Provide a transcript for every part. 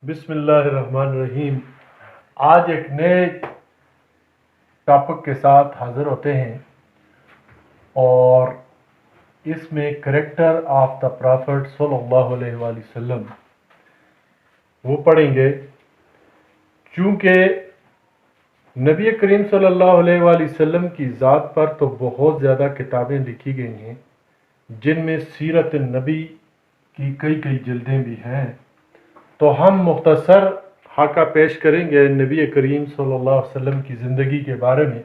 بسم اللہ الرحمن الرحیم۔ آج ایک نئے ٹاپک کے ساتھ حاضر ہوتے ہیں اور اس میں کریکٹر آف دا پرافٹ صلی اللہ علیہ وآلہ وسلم وہ پڑھیں گے۔ چونکہ نبی کریم صلی اللہ علیہ وآلہ وسلم کی ذات پر تو بہت زیادہ کتابیں لکھی گئی ہیں، جن میں سیرت النبی کی کئی جلدیں بھی ہیں، تو ہم مختصر خاکہ پیش کریں گے نبی کریم صلی اللہ علیہ وسلم کی زندگی کے بارے میں۔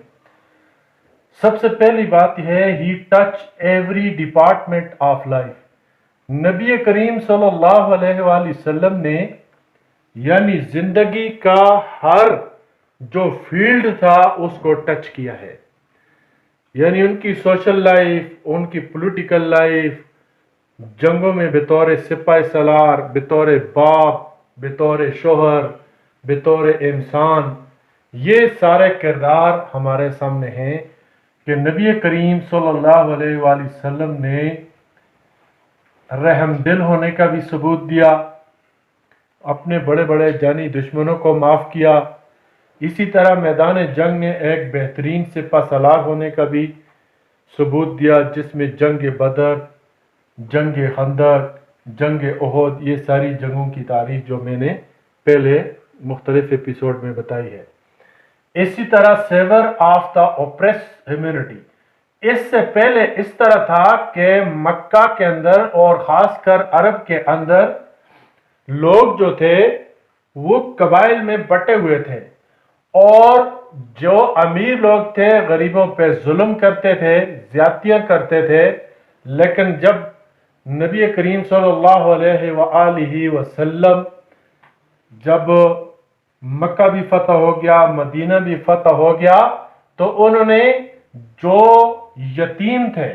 سب سے پہلی بات یہ ہے، he touch every department of life. نبی کریم صلی اللہ علیہ وآلہ وسلم نے یعنی زندگی کا ہر جو فیلڈ تھا اس کو ٹچ کیا ہے، یعنی ان کی سوشل لائف، ان کی پولیٹیکل لائف، جنگوں میں بطور سپاہی سالار، بطور باپ، بطور شوہر، بطور انسان، یہ سارے کردار ہمارے سامنے ہیں کہ نبی کریم صلی اللہ علیہ وآلہ وسلم نے رحم دل ہونے کا بھی ثبوت دیا، اپنے بڑے بڑے جانی دشمنوں کو معاف کیا، اسی طرح میدان جنگ میں ایک بہترین سپہ سالار ہونے کا بھی ثبوت دیا، جس میں جنگ بدر، جنگ خندق، جنگ احد، یہ ساری جنگوں کی تاریخ جو میں نے پہلے مختلف ایپیسوڈ میں بتائی ہے۔ اسی طرح sewer of the oppress humanity, اس سے پہلے اس طرح تھا کہ مکہ کے اندر اور خاص کر عرب کے اندر لوگ جو تھے وہ قبائل میں بٹے ہوئے تھے، اور جو امیر لوگ تھے غریبوں پہ ظلم کرتے تھے، زیادتیاں کرتے تھے۔ لیکن جب نبی کریم صلی اللہ علیہ وآلہ وسلم جب مکہ بھی فتح ہو گیا، مدینہ بھی فتح ہو گیا، تو انہوں نے جو یتیم تھے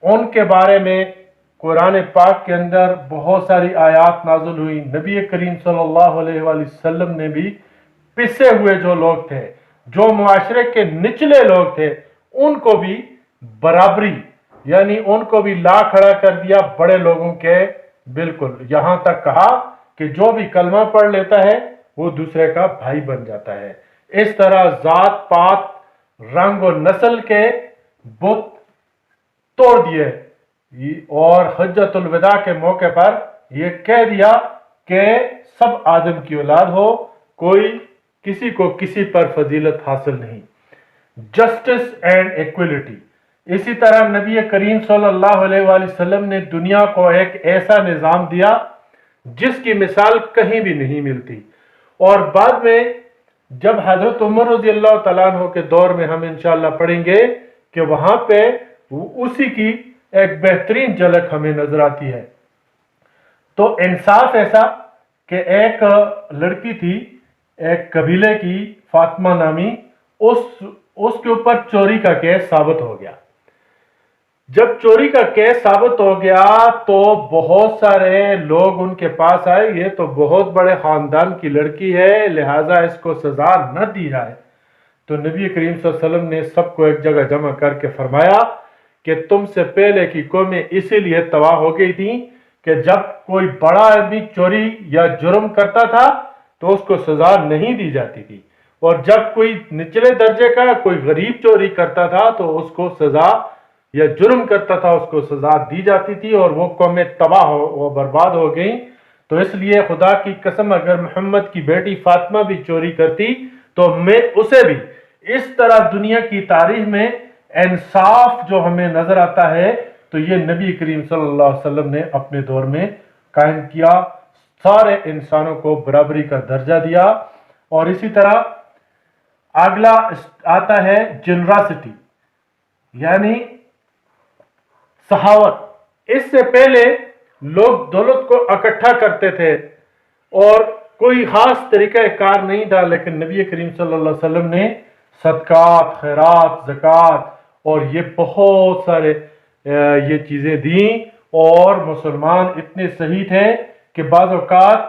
ان کے بارے میں قرآن پاک کے اندر بہت ساری آیات نازل ہوئی۔ نبی کریم صلی اللہ علیہ وآلہ وسلم نے بھی پسے ہوئے جو لوگ تھے، جو معاشرے کے نچلے لوگ تھے، ان کو بھی برابری، یعنی ان کو بھی لا کھڑا کر دیا بڑے لوگوں کے بالکل، یہاں تک کہا کہ جو بھی کلمہ پڑھ لیتا ہے وہ دوسرے کا بھائی بن جاتا ہے۔ اس طرح ذات پات، رنگ و نسل کے بت توڑ دیے، اور حجت الوداع کے موقع پر یہ کہہ دیا کہ سب آدم کی اولاد ہو، کوئی کسی کو کسی پر فضیلت حاصل نہیں۔ جسٹس اینڈ ایکویلٹی، اسی طرح نبی کریم صلی اللہ علیہ وآلہ وسلم نے دنیا کو ایک ایسا نظام دیا جس کی مثال کہیں بھی نہیں ملتی، اور بعد میں جب حضرت عمر رضی اللہ تعالیٰ عنہ کے دور میں ہم انشاءاللہ پڑھیں گے کہ وہاں پہ اسی کی ایک بہترین جھلک ہمیں نظر آتی ہے۔ تو انصاف ایسا کہ ایک لڑکی تھی ایک قبیلے کی، فاطمہ نامی، اس کے اوپر چوری کا کیس ثابت ہو گیا۔ جب چوری کا کیس ثابت ہو گیا تو بہت سارے لوگ ان کے پاس آئے، یہ تو بہت بڑے خاندان کی لڑکی ہے، لہٰذا اس کو سزا نہ دی جائے۔ تو نبی کریم صلی اللہ علیہ وسلم نے سب کو ایک جگہ جمع کر کے فرمایا کہ تم سے پہلے کی قومیں اسی لیے تباہ ہو گئی تھیں کہ جب کوئی بڑا آدمی چوری یا جرم کرتا تھا تو اس کو سزا نہیں دی جاتی تھی، اور جب کوئی نچلے درجے کا کوئی غریب چوری کرتا تھا تو اس کو سزا یا جرم کرتا تھا اس کو سزا دی جاتی تھی، اور وہ قومیں تباہ و برباد ہو گئیں۔ تو اس لیے خدا کی قسم اگر محمد کی بیٹی فاطمہ بھی چوری کرتی تو میں اسے بھی اس طرح دنیا کی تاریخ میں انصاف جو ہمیں نظر آتا ہے تو یہ نبی کریم صلی اللہ علیہ وسلم نے اپنے دور میں قائم کیا، سارے انسانوں کو برابری کا درجہ دیا۔ اور اسی طرح اگلا آتا ہے جنراسٹی، یعنی سخاوت۔ اس سے پہلے لوگ دولت کو اکٹھا کرتے تھے اور کوئی خاص طریقہ کار نہیں تھا، لیکن نبی کریم صلی اللہ علیہ وسلم نے صدقات، خیرات، زکوٰۃ اور یہ بہت سارے یہ چیزیں دیں، اور مسلمان اتنے صحیح تھے کہ بعض اوقات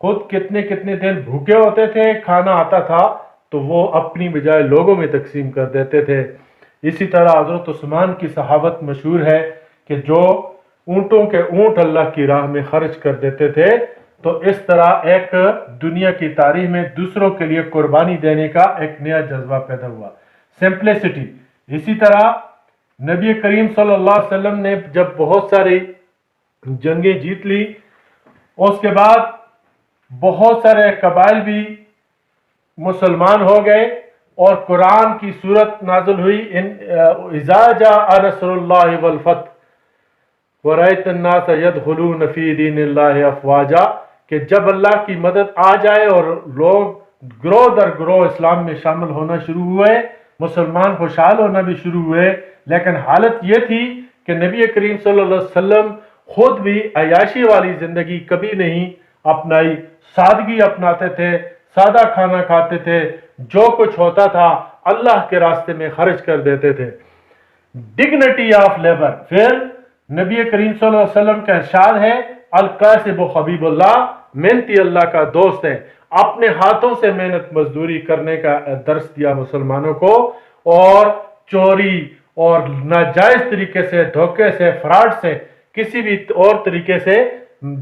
خود کتنے دن بھوکے ہوتے تھے، کھانا آتا تھا تو وہ اپنی بجائے لوگوں میں تقسیم کر دیتے تھے۔ اسی طرح حضرت عثمان کی صحابت مشہور ہے کہ جو اونٹوں کے اونٹ اللہ کی راہ میں خرچ کر دیتے تھے، تو اس طرح ایک دنیا کی تاریخ میں دوسروں کے لیے قربانی دینے کا ایک نیا جذبہ پیدا ہوا، سمپلسٹی۔ اسی طرح نبی کریم صلی اللہ علیہ وسلم نے جب بہت ساری جنگیں جیت لی، اس کے بعد بہت سارے قبائل بھی مسلمان ہو گئے اور قرآن کی صورت نازل ہوئی، اذا جاء نصر اللہ والفتح وَرَأَيْتَ النَّاسَ يَدْخُلُونَ فِي دِينِ اللَّهِ أَفْوَاجًا، کہ جب اللہ کی مدد آ جائے اور لوگ گروہ در گروہ اسلام میں شامل ہونا شروع ہوئے، مسلمان خوشحال ہونا بھی شروع ہوئے، لیکن حالت یہ تھی کہ نبی کریم صلی اللہ علیہ وسلم خود بھی عیاشی والی زندگی کبھی نہیں اپنائی، سادگی اپناتے تھے، سادہ کھانا کھاتے تھے، جو کچھ ہوتا تھا اللہ کے راستے میں خرچ کر دیتے تھے۔ ڈگنیٹی آف لیبر، پھر نبی کریم صلی اللہ علیہ وسلم کا ارشاد ہے، القاسب حبیب اللہ، محنتی اللہ کا دوست ہے، اپنے ہاتھوں سے محنت مزدوری کرنے کا درس دیا مسلمانوں کو، اور چوری اور ناجائز طریقے سے، دھوکے سے، فراڈ سے، کسی بھی اور طریقے سے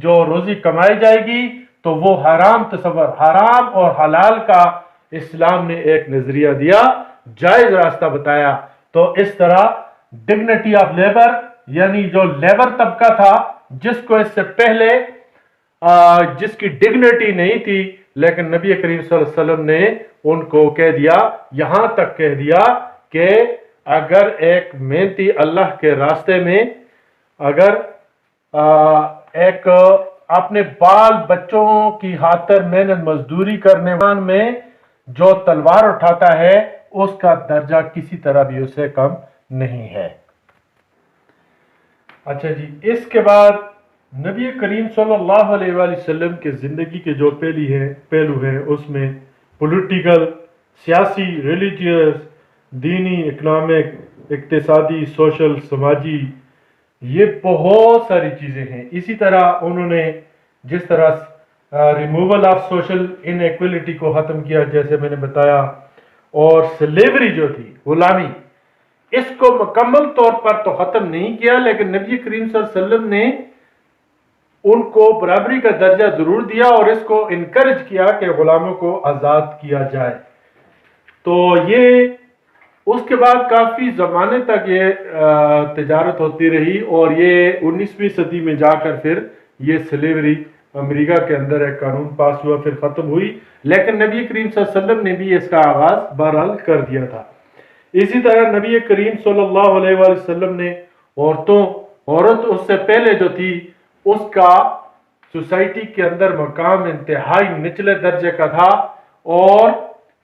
جو روزی کمائی جائے گی تو وہ حرام تصور، حرام اور حلال کا اسلام نے ایک نظریہ دیا، جائز راستہ بتایا۔ تو اس طرح ڈگنیٹی آف لیبر، یعنی جو لیبر طبقہ تھا جس کو اس سے پہلے جس کی ڈگنیٹی نہیں تھی، لیکن نبی کریم صلی اللہ علیہ وسلم نے ان کو کہہ دیا، یہاں تک کہہ دیا کہ اگر ایک محنتی اللہ کے راستے میں، اگر ایک اپنے بال بچوں کی خاطر محنت مزدوری کرنے میں جو تلوار اٹھاتا ہے، اس کا درجہ کسی طرح بھی اس سے کم نہیں ہے۔ اچھا جی، اس کے بعد نبی کریم صلی اللہ علیہ وآلہ وسلم کے زندگی کے جو پہلو ہیں، اس میں پولیٹیکل، سیاسی، ریلیجیس، دینی، اکنامک، اقتصادی، سوشل، سماجی، یہ بہت ساری چیزیں ہیں۔ اسی طرح انہوں نے جس طرح removal of social in equality کو ختم کیا، جیسے میں نے بتایا، اور سلیوری جو تھی، غلامی، اس کو مکمل طور پر تو ختم نہیں کیا، لیکن نبی کریم صلی اللہ علیہ وسلم نے ان کو برابری کا درجہ ضرور دیا اور اس کو انکریج کیا کہ غلاموں کو آزاد کیا جائے۔ تو یہ اس کے بعد کافی زمانے تک یہ تجارت ہوتی رہی، اور یہ 19ویں صدی میں جا کر پھر یہ سلیوری امریکہ کے اندر ایک قانون پاس ہوا، پھر ختم ہوئی، لیکن نبی کریم صلی اللہ علیہ وسلم نے بھی اس کا آغاز بہرحال کر دیا تھا۔ اسی طرح نبی کریم صلی اللہ علیہ وآلہ وسلم نے عورت اس سے پہلے جو تھی اس کا سوسائٹی کے اندر مقام انتہائی نچلے درجے کا تھا، اور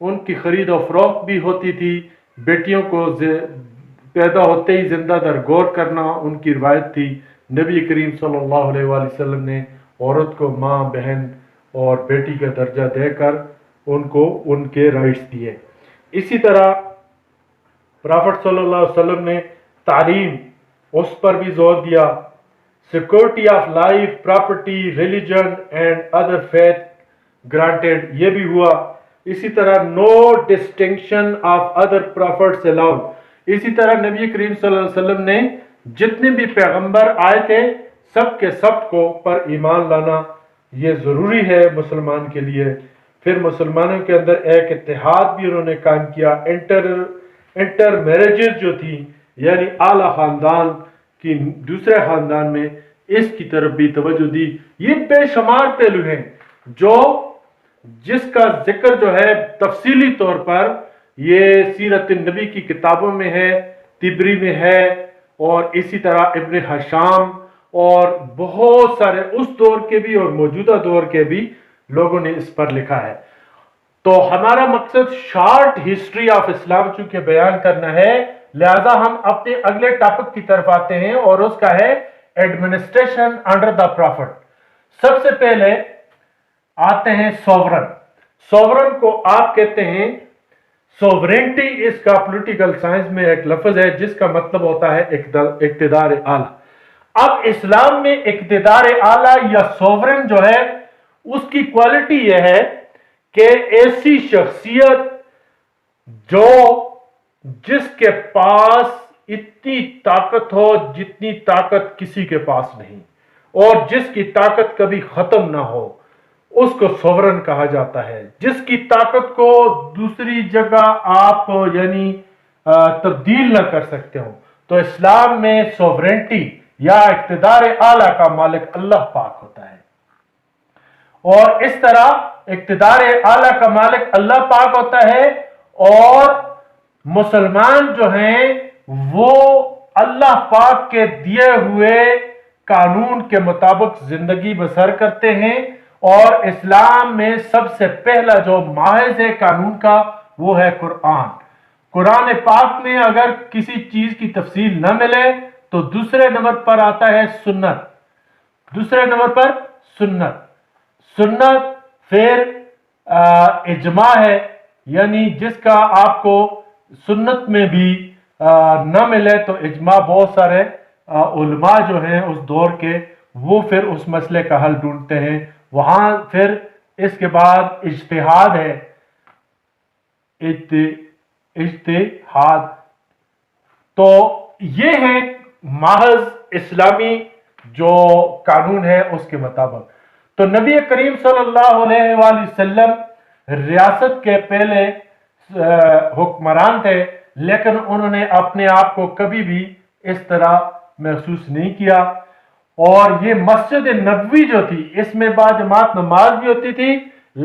ان کی خرید و فروخت بھی ہوتی تھی، بیٹیوں کو پیدا ہوتے ہی زندہ درگور کرنا ان کی روایت تھی۔ نبی کریم صلی اللہ علیہ وآلہ وسلم نے عورت کو ماں، بہن اور بیٹی کا درجہ دے کر ان کو ان کے رائٹس دیے۔ اسی طرح پرافٹ صلی اللہ علیہ وسلم نے تعلیم، اس پر بھی زور دیا، security of life, property, religion and other faith granted, یہ بھی ہوا۔ اسی طرح no distinction of other prophets allowed, اسی طرح نبی کریم صلی اللہ علیہ وسلم نے جتنے بھی پیغمبر آئے تھے سب کے سب کو پر ایمان لانا یہ ضروری ہے مسلمان کے لیے۔ پھر مسلمانوں کے اندر ایک اتحاد بھی انہوں نے قائم کیا، انٹر میرجز جو تھی، یعنی اعلیٰ خاندان کی دوسرے خاندان میں، اس کی طرف بھی توجہ دی۔ یہ بے شمار پہلو ہیں جس کا ذکر جو ہے تفصیلی طور پر یہ سیرت النبی کی کتابوں میں ہے، طبری میں ہے، اور اسی طرح ابن حشام اور بہت سارے اس دور کے بھی اور موجودہ دور کے بھی لوگوں نے اس پر لکھا ہے۔ تو ہمارا مقصد شارٹ ہسٹری آف اسلام چونکہ بیان کرنا ہے، لہذا ہم اپنے اگلے ٹاپک کی طرف آتے ہیں، اور اس کا ہے ایڈمنسٹریشن انڈر دا پروفٹ۔ سب سے پہلے آتے ہیں سوورن۔ سوورن کو آپ کہتے ہیں سوورینٹی، اس کا پولیٹیکل سائنس میں ایک لفظ ہے جس کا مطلب ہوتا ہے اقتدار اعلیٰ۔ اب اسلام میں اقتدار اعلیٰ یا سوورن جو ہے اس کی کوالٹی یہ ہے کہ ایسی شخصیت جس کے پاس اتنی طاقت ہو جتنی طاقت کسی کے پاس نہیں، اور جس کی طاقت کبھی ختم نہ ہو، اس کو سوورن کہا جاتا ہے، جس کی طاقت کو دوسری جگہ آپ یعنی تبدیل نہ کر سکتے ہو۔ تو اسلام میں سوورنٹی یا اقتدار اعلیٰ کا مالک اللہ پاک ہوتا ہے، اور اس طرح اقتدار اعلیٰ کا مالک اللہ پاک ہوتا ہے، اور مسلمان جو ہیں وہ اللہ پاک کے دیے ہوئے قانون کے مطابق زندگی بسر کرتے ہیں، اور اسلام میں سب سے پہلا جو محاذ ہے قانون کا وہ ہے قرآن۔ قرآن پاک میں اگر کسی چیز کی تفصیل نہ ملے تو دوسرے نمبر پر آتا ہے سنت، دوسرے نمبر پر سنت، سنت پھر اجماع ہے، یعنی جس کا آپ کو سنت میں بھی نہ ملے تو اجماع بہت سارے علماء جو ہیں اس دور کے وہ پھر اس مسئلے کا حل ڈھونڈتے ہیں، وہاں پھر اس کے بعد اجتہاد ہے، اجتہاد۔ تو یہ ہے محض اسلامی جو قانون ہے اس کے مطابق۔ تو نبی کریم صلی اللہ علیہ وآلہ وسلم ریاست کے پہلے حکمران تھے، لیکن انہوں نے اپنے آپ کو کبھی بھی اس طرح محسوس نہیں کیا، اور یہ مسجد نبوی جو تھی اس میں باجماعت نماز بھی ہوتی تھی،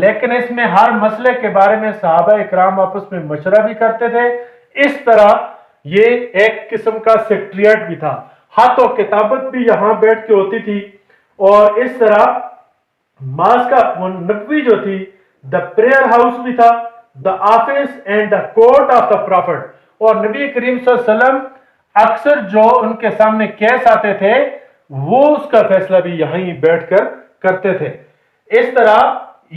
لیکن اس میں ہر مسئلے کے بارے میں صحابہ اکرام آپس میں مشورہ بھی کرتے تھے۔ اس طرح یہ ایک قسم کا سیکریٹریٹ بھی تھا، ہاتھ و کتابت بھی یہاں بیٹھ کے ہوتی تھی، اور اس طرح ماسکہ نبوی جو تھی دا پریئر ہاؤس بھی تھا، the office and the court of the prophet, اور نبی کریم صلی اللہ علیہ وسلم اکثر جو ان کے سامنے کیس آتے تھے وہ اس کا فیصلہ بھی یہیں بیٹھ کر کرتے تھے۔ اس طرح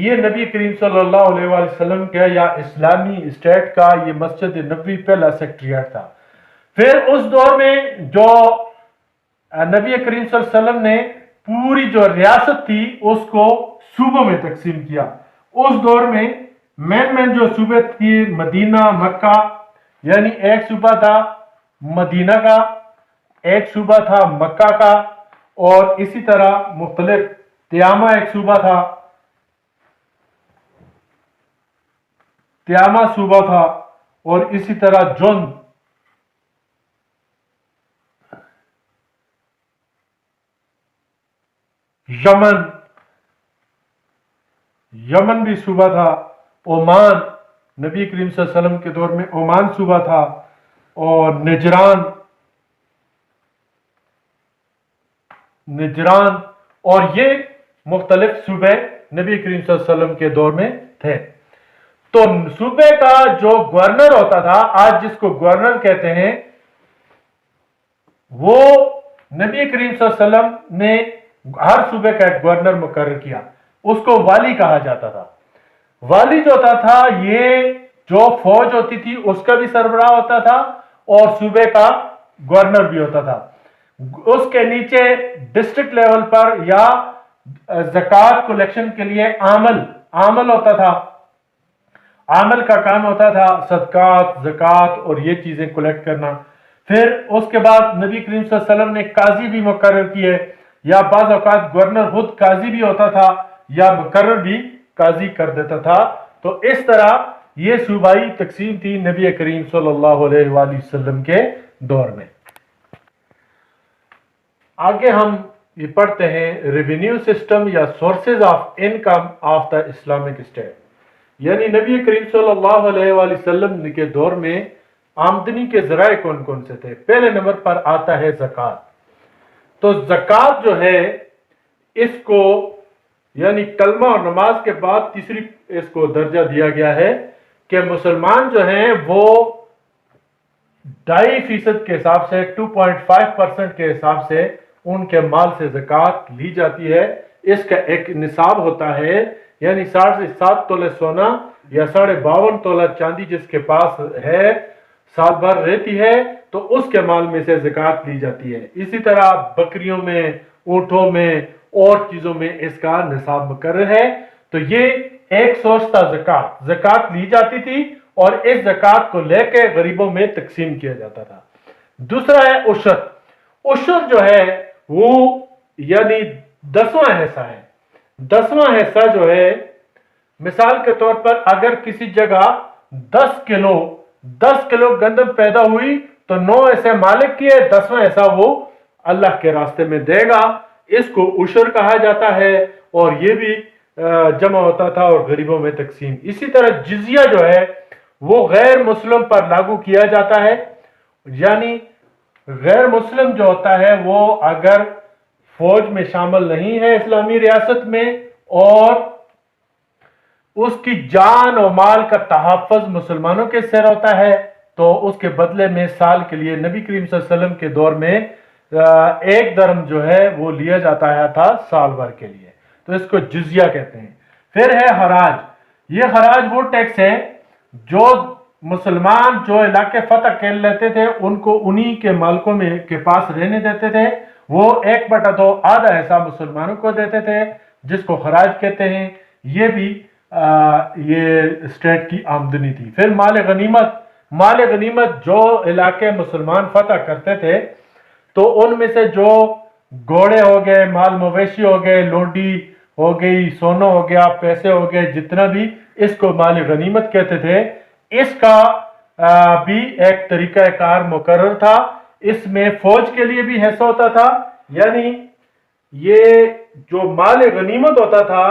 یہ نبی کریم صلی اللہ علیہ وآلہ وسلم کا یا اسلامی اسٹیٹ کا یہ مسجد نبوی پہلا سیکریٹریٹ تھا۔ پھر اس دور میں جو نبی کریم صلی اللہ علیہ وسلم نے پوری جو ریاست تھی اس کو صوبوں میں تقسیم کیا۔ اس دور میں مین جو صوبے تھی مدینہ، مکہ، یعنی ایک صوبہ تھا مدینہ کا، ایک صوبہ تھا مکہ کا، اور اسی طرح مختلف تیامہ ایک صوبہ تھا، تیامہ صوبہ تھا، اور اسی طرح جن، یمن بھی صوبہ تھا، عمان، نبی کریم صلی اللہ علیہ وسلم کے دور میں عمان صوبہ تھا، اور نجران، اور یہ مختلف صوبے نبی کریم صلی اللہ علیہ وسلم کے دور میں تھے۔ تو صوبے کا جو گورنر ہوتا تھا، آج جس کو گورنر کہتے ہیں، وہ نبی کریم صلی اللہ علیہ وسلم نے ہر صوبے کا ایک گورنر مقرر کیا، اس کو والی کہا جاتا تھا۔ والی جو ہوتا تھا یہ جو فوج ہوتی تھی اس کا بھی سربراہ ہوتا تھا، اور صوبے کا گورنر بھی ہوتا تھا۔ اس کے نیچے ڈسٹرکٹ لیول پر یا زکوٰۃ کلیکشن کے لیے عامل ہوتا تھا، عامل کا کام ہوتا تھا صدقات، زکوٰۃ اور یہ چیزیں کلیکٹ کرنا۔ پھر اس کے بعد نبی کریم صلی اللہ علیہ وسلم نے قاضی بھی مقرر کیے، یا بعض اوقات گورنر خود قاضی بھی ہوتا تھا یا مقرر بھی قاضی کر دیتا تھا۔ تو اس طرح یہ صوبائی تقسیم تھی نبی کریم صلی اللہ علیہ وآلہ وسلم کے دور میں۔ آگے ہم یہ پڑھتے ہیں ریونیو سسٹم یا sources of income of the Islamic state, یعنی نبی کریم صلی اللہ علیہ وآلہ وسلم کے دور میں آمدنی کے ذرائع کون کون سے تھے۔ پہلے نمبر پر آتا ہے زکوٰۃ۔ تو زکوٰۃ جو ہے اس کو یعنی کلمہ اور نماز کے بعد تیسری اس کو درجہ دیا گیا ہے کہ مسلمان جو ہیں وہ 2.5% کے حساب سے 2.5% کے حساب سے ان کے مال سے زکوٰۃ لی جاتی ہے۔ اس کا ایک نصاب ہوتا ہے، یعنی 7.5 تولے سونا یا 52.5 تولہ چاندی جس کے پاس ہے، سال بھر رہتی ہے تو اس کے مال میں سے زکوٰۃ لی جاتی ہے۔ اسی طرح بکریوں میں، اونٹوں میں اور چیزوں میں اس کا نصاب مقرر ہے۔ تو یہ ایک سورس تھا زکوٰۃ لی جاتی تھی، اور اس زکوٰۃ کو لے کے غریبوں میں تقسیم کیا جاتا تھا۔ دوسرا ہے عشر جو ہے وہ یعنی 10واں حصہ ہے۔ 10واں حصہ جو ہے، مثال کے طور پر اگر کسی جگہ 10 کلو گندم پیدا ہوئی تو 9 ایسے مالک کیے، 10واں ایسا وہ اللہ کے راستے میں دے گا، اس کو عشر کہا جاتا ہے، اور یہ بھی جمع ہوتا تھا اور غریبوں میں تقسیم۔ اسی طرح جزیہ جو ہے وہ غیر مسلم پر لاگو کیا جاتا ہے، یعنی غیر مسلم جو ہوتا ہے وہ اگر فوج میں شامل نہیں ہے اسلامی ریاست میں، اور اس کی جان و مال کا تحفظ مسلمانوں کے سر ہوتا ہے، تو اس کے بدلے میں سال کے لیے نبی کریم صلی اللہ علیہ وسلم کے دور میں 1 درہم جو ہے وہ لیا جاتا ہے تھا سال بھر کے لیے، تو اس کو جزیہ کہتے ہیں۔ پھر ہے حراج۔ یہ حراج وہ ٹیکس ہے جو مسلمان جو علاقے فتح کر لیتے تھے ان کو انہی کے مالکوں میں کے پاس رہنے دیتے تھے، وہ 1/2 آدھا ایسا مسلمانوں کو دیتے تھے، جس کو حراج کہتے ہیں۔ یہ بھی یہ اسٹیٹ کی آمدنی تھی۔ پھر مال غنیمت جو علاقے مسلمان فتح کرتے تھے تو ان میں سے جو گھوڑے ہو گئے، مال مویشی ہو گئے، لونڈی ہو گئی، سونا ہو گیا، پیسے ہو گئے، جتنا بھی، اس کو مال غنیمت کہتے تھے۔ اس کا بھی ایک طریقہ کار مقرر تھا، اس میں فوج کے لیے بھی حصہ ہوتا تھا، یعنی یہ جو مال غنیمت ہوتا تھا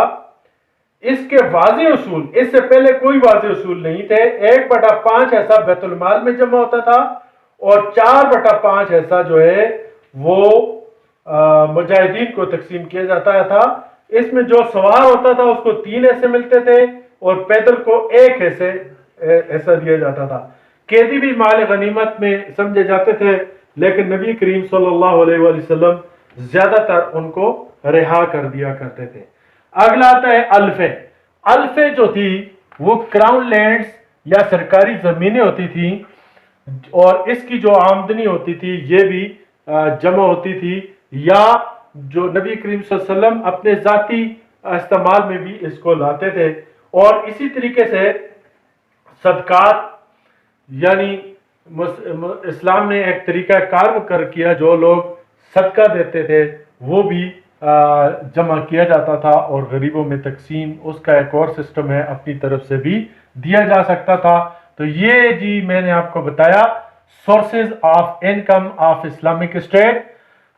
اس کے واضح اصول، اس سے پہلے کوئی واضح اصول نہیں تھے۔ 1/5 ایسا بیت المال میں جمع ہوتا تھا، اور 4/5 ایسا جو ہے وہ مجاہدین کو تقسیم کیا جاتا تھا۔ اس میں جو سوار ہوتا تھا اس کو 3 حصے ملتے تھے، اور پیدل کو 1 حصہ دیا جاتا تھا۔ قیدی بھی مال غنیمت میں سمجھے جاتے تھے، لیکن نبی کریم صلی اللہ علیہ وآلہ وسلم زیادہ تر ان کو رہا کر دیا کرتے تھے۔ اگلا آتا ہے الفے۔ الفے جو تھی وہ کراؤن لینڈز یا سرکاری زمینیں ہوتی تھیں، اور اس کی جو آمدنی ہوتی تھی یہ بھی جمع ہوتی تھی، یا جو نبی کریم صلی اللہ علیہ وسلم اپنے ذاتی استعمال میں بھی اس کو لاتے تھے۔ اور اسی طریقے سے صدقات، یعنی اسلام نے ایک طریقہ کار مقرر کیا، جو لوگ صدقہ دیتے تھے وہ بھی جمع کیا جاتا تھا، اور غریبوں میں تقسیم اس کا ایک اور سسٹم ہے، اپنی طرف سے بھی دیا جا سکتا تھا۔ تو یہ جی میں نے آپ کو بتایا sources of income of Islamic state.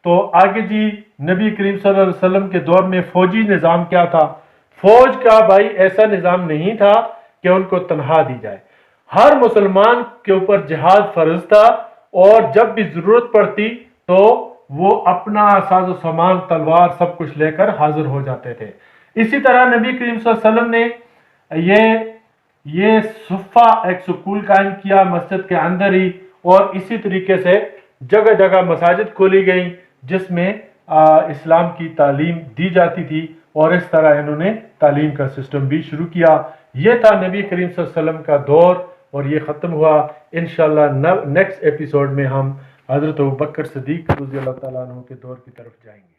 تو آگے جی نبی کریم صلی اللہ علیہ وسلم کے دور میں فوجی نظام کیا تھا؟ فوج کا بھائی ایسا نظام نہیں تھا کہ ان کو تنخواہ دی جائے، ہر مسلمان کے اوپر جہاد فرض تھا، اور جب بھی ضرورت پڑتی تو وہ اپنا ساز و سامان، تلوار، سب کچھ لے کر حاضر ہو جاتے تھے۔ اسی طرح نبی کریم صلی اللہ علیہ وسلم نے یہ صفہ ایک سکول قائم کیا مسجد کے اندر ہی، اور اسی طریقے سے جگہ جگہ مساجد کھولی گئیں جس میں اسلام کی تعلیم دی جاتی تھی، اور اس طرح انہوں نے تعلیم کا سسٹم بھی شروع کیا۔ یہ تھا نبی کریم صلی اللہ علیہ وسلم کا دور، اور یہ ختم ہوا۔ انشاءاللہ نیکسٹ ایپیسوڈ میں ہم حضرت ابوبکر صدیق رضی اللہ تعالیٰ عنہ کے دور کی طرف جائیں گے۔